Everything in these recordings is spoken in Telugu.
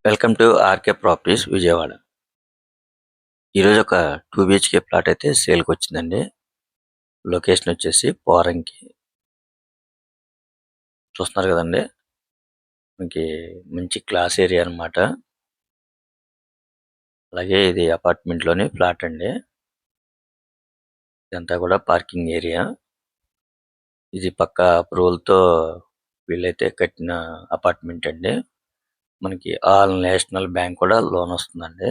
Welcome to RK properties Vijayawada. ఈరోజు ఒక 2 బిహెచ్కే ప్లాట్ అయితే సేల్కి వచ్చిందండి. లొకేషన్ వచ్చేసి పోరంకి. చూస్తున్నారు కదండి, మనకి మంచి క్లాస్ ఏరియా అన్నమాట. అలాగే ఇది అపార్ట్మెంట్లోని ఫ్లాట్ అండి. ఇదంతా కూడా పార్కింగ్ ఏరియా. ఇది పక్కా అప్రూవల్తో వీళ్ళైతే కట్టిన అపార్ట్మెంట్ అండి. మనకి ఆల్ నేషనల్ బ్యాంక్ కూడా లోన్ వస్తుందండి.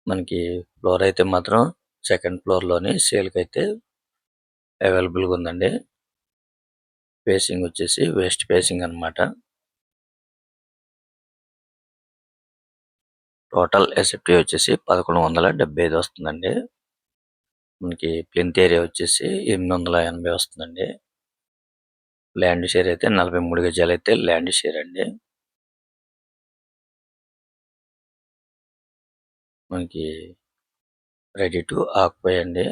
మనకి ఫ్లోర్ అయితే మాత్రం సెకండ్ ఫ్లోర్లోని సేల్కి అయితే అవైలబుల్గా ఉందండి. ఫేసింగ్ వచ్చేసి వెస్ట్ ఫేసింగ్ అన్నమాట. టోటల్ ఎస్ఎఫ్టీ వచ్చేసి 1175 వస్తుందండి. మనకి ప్లింత్ ఏరియా వచ్చేసి 880 వస్తుందండి. ల్యాండ్ షేర్ అయితే 43 గజాలు అయితే ల్యాండ్ షేర్ అండి. మనకి రెడీ టు ఆక్యుపై అండి.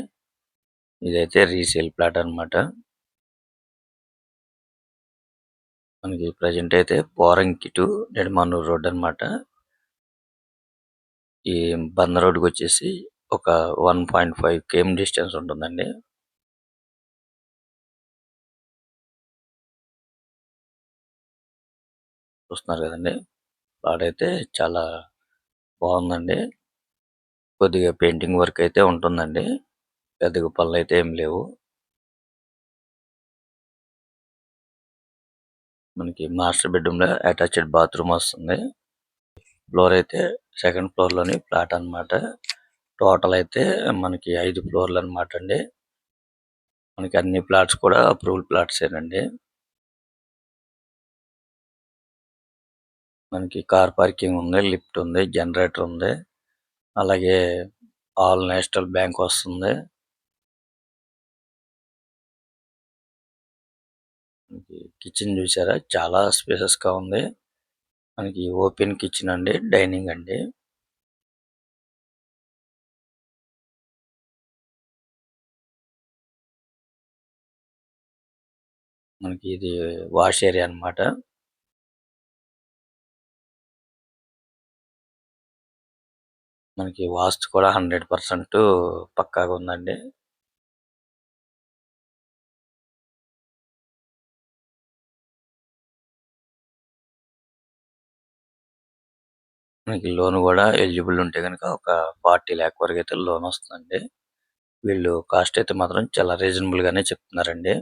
ఇదైతే రీసేల్ ప్లాట్ అన్నమాట. మనకి ప్రజెంట్ అయితే పోరంకి టు నెడమానూరు రోడ్ అన్నమాట. ఈ బందర్ రోడ్కి వచ్చేసి ఒక 1.5 km డిస్టెన్స్ ఉంటుందండి. చూస్తున్నారు కదండి, ప్లాట్ అయితే చాలా బాగుందండి. కొద్దిగా పెయింటింగ్ వర్క్ అయితే ఉంటుందండి. పెద్దగా పనులు అయితే ఏం లేవు. మనకి మాస్టర్ బెడ్రూమ్ లో అటాచ్డ్ బాత్రూమ్ వస్తుంది. ఫ్లోర్ అయితే సెకండ్ ఫ్లోర్ లోని ఫ్లాట్ అన్నమాట. టోటల్ అయితే మనకి 5 ఫ్లోర్లు అన్నమాట అండి. మనకి అన్ని ప్లాట్స్ కూడా అప్రూవల్ ప్లాట్స్ ఏనండి. మనకి కార్ పార్కింగ్ ఉంది, లిఫ్ట్ ఉంది, జనరేటర్ ఉంది. అలాగే ఆల్ నేషనల్ బ్యాంక్ వస్తుంది. కిచెన్ చూసారా, చాలా స్పేసెస్ గా ఉంది. మనకి ఓపెన్ కిచెన్ అండి, డైనింగ్ అండి. మనకి ఇది వాష్ ఏరియా అన్నమాట. మనకి వాస్తు కూడా 100% పక్కాగా ఉందండి. మనకి లోన్ కూడా ఎలిజిబుల్ ఉంటే కనుక ఒక 40 lakh వరకు అయితే లోన్ వస్తుందండి. వీళ్ళు కాస్ట్ అయితే మాత్రం చాలా రీజనబుల్ గానే చెప్తున్నారండి.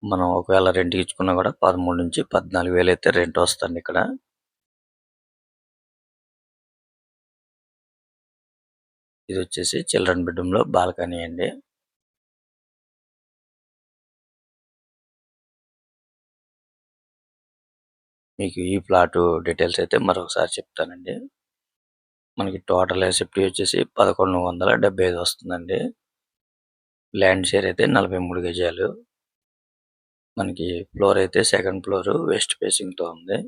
మనం ఒకవేళ రెంట్ ఇచ్చుకున్నా కూడా 13 నుంచి 14 వేలు అయితే రెంట్ వస్తుంది ఇక్కడ. ఇది వచ్చేసి చిల్డ్రన్ బెడ్రూమ్ లో బాల్కనీ అండి. మీకు ఈ ప్లాట్ డీటెయిల్స్ అయితే మరొకసారి చెప్తానండి. మనకి టోటల్ ఎస్ఎఫ్టీ వచ్చేసి 1175 వస్తుందండి. ల్యాండ్ షేర్ అయితే 43 గజాలు. మనకి ఫ్లోర్ అయితే సెకండ్ ఫ్లోర్ వెస్ట్ ఫేసింగ్ తో ఉంది.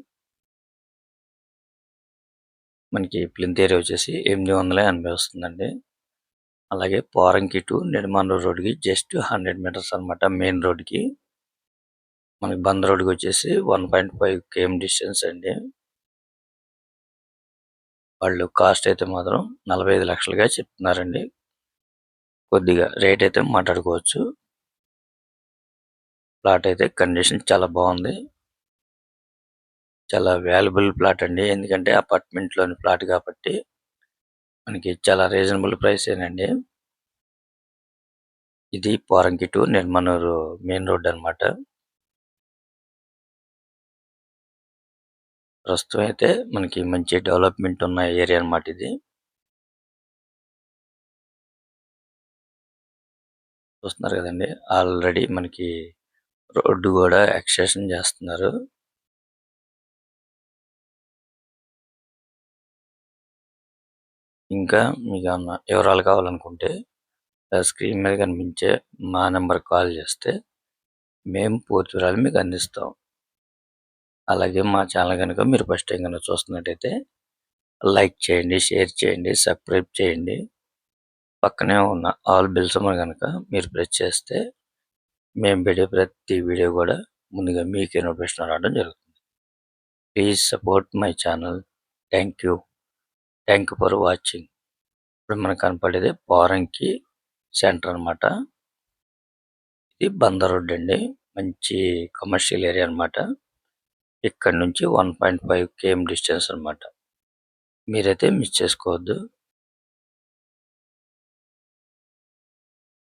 మనకి ప్లింత్ ఏరియా వచ్చేసి 880 వస్తుందండి. అలాగే పోరంకి టు నెడమానూరు రోడ్కి జస్ట్ 100 మీటర్స్ అన్నమాట, మెయిన్ రోడ్కి. మనకి బంద్ రోడ్కి వచ్చేసి 1.5 km డిస్టెన్స్ అండి. వాళ్ళు కాస్ట్ అయితే మాత్రం 45 లక్షలుగా చెప్తున్నారండి. కొద్దిగా రేట్ అయితే మాట్లాడుకోవచ్చు. ప్లాట్ అయితే కండిషన్ చాలా బాగుంది. చాలా వాల్యుబుల్ ప్లాట్ అండి. ఎందుకంటే అపార్ట్మెంట్ లోని ప్లాట్ కాబట్టి మనకి చాలా రీజనబుల్ ప్రైస్ ఏనండి. ఇది Poranki to Nedamanuru main road అన్నమాట. ప్రస్తుతం అయితే మనకి మంచి డెవలప్మెంట్ ఉన్న ఏరియా అన్నమాట ఇది. చూస్తున్నారు కదండి, ఆల్రెడీ మనకి రోడ్డు కూడా ఎక్స్టెన్షన్ చేస్తున్నారు. ఇంకా మీకు ఏమన్నా వివరాలు కావాలనుకుంటే స్క్రీన్ మీద కనిపించే మా నెంబర్ కాల్ చేస్తే మేము పూర్తి వివరాలు మీకు అందిస్తాం. అలాగే మా ఛానల్ కనుక మీరు ఫస్ట్ టైం కనుక చూస్తున్నట్టయితే లైక్ చేయండి, షేర్ చేయండి, సబ్స్క్రైబ్ చేయండి. పక్కనే ఉన్న ఆల్ బెల్ సింబల్ కనుక మీరు ప్రెస్ చేస్తే మేము పెట్టే ప్రతి వీడియో కూడా ముందుగా మీకే నోటిఫికేషన్ రావడం జరుగుతుంది. Please support my channel. Thank you. Thank you for watching. ఇప్పుడు మనకు కనపడేది పోరంకి సెంటర్ అనమాట. ఇది బందర్ రోడ్ అండి. మంచి కమర్షియల్ ఏరియా అనమాట. ఇక్కడ నుంచి 1.5 km డిస్టెన్స్ అనమాట. మీరైతే మిస్ చేసుకోవద్దు.